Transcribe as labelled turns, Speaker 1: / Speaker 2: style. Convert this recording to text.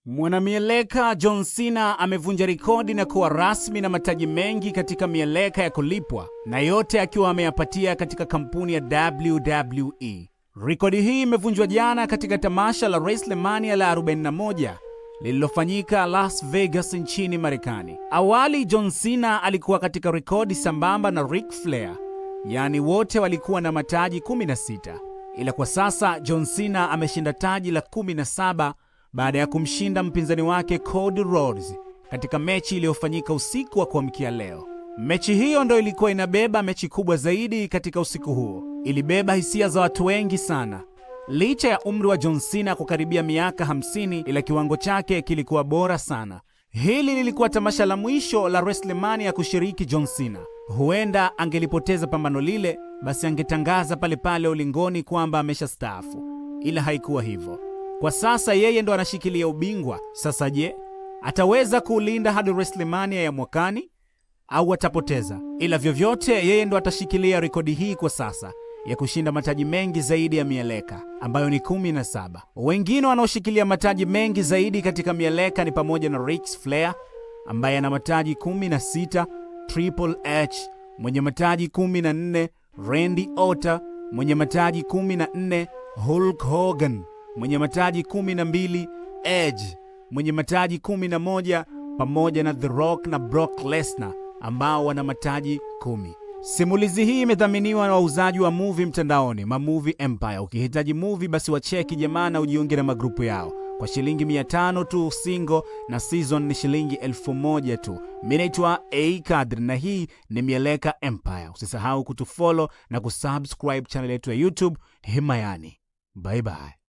Speaker 1: Mwanamieleka John Cena amevunja rekodi na kuwa rasmi na mataji mengi katika mieleka ya kulipwa, na yote akiwa ameyapatia katika kampuni ya WWE. Rekodi hii imevunjwa jana katika tamasha la WrestleMania la 41 lililofanyika Las Vegas nchini Marekani. Awali John Cena alikuwa katika rekodi sambamba na Ric Flair, yaani wote walikuwa na mataji 16, ila kwa sasa John Cena ameshinda taji la 17 baada ya kumshinda mpinzani wake Cody Rhodes katika mechi iliyofanyika usiku wa kuamkia leo. Mechi hiyo ndio ilikuwa inabeba mechi kubwa zaidi katika usiku huo. Ilibeba hisia za watu wengi sana. Licha ya umri wa John Cena kukaribia miaka 50, ila kiwango chake kilikuwa bora sana. Hili lilikuwa tamasha la mwisho la WrestleMania ya kushiriki John Cena. Huenda angelipoteza pambano lile, basi angetangaza pale pale ulingoni kwamba ameshastaafu, ila haikuwa hivyo. Kwa sasa yeye ndo anashikilia ubingwa. Sasa je, ataweza kuulinda hadi WrestleMania ya mwakani au atapoteza? Ila vyovyote yeye ndo atashikilia rekodi hii kwa sasa ya kushinda mataji mengi zaidi ya mieleka, ambayo ni 17. Wengine wanaoshikilia mataji mengi zaidi katika mieleka ni pamoja na Ric Flair ambaye ana mataji 16, Triple H mwenye mataji 14, Randy Orton mwenye mataji 14, Hulk Hogan mwenye mataji 12, Edge mwenye mataji 11, pamoja na The Rock na Brock Lesnar ambao wana mataji 10. Simulizi hii imedhaminiwa na wauzaji wa movie mtandaoni, Movie Empire. Ukihitaji movie basi wacheki jamaa na ujiunge na magrupu yao kwa shilingi 500 tu single, na season ni shilingi 1000 tu. Mimi naitwa A Kadri na hii ni Mieleka Empire. Usisahau kutufollow na kusubscribe channel yetu ya YouTube Himayani. Bye bye.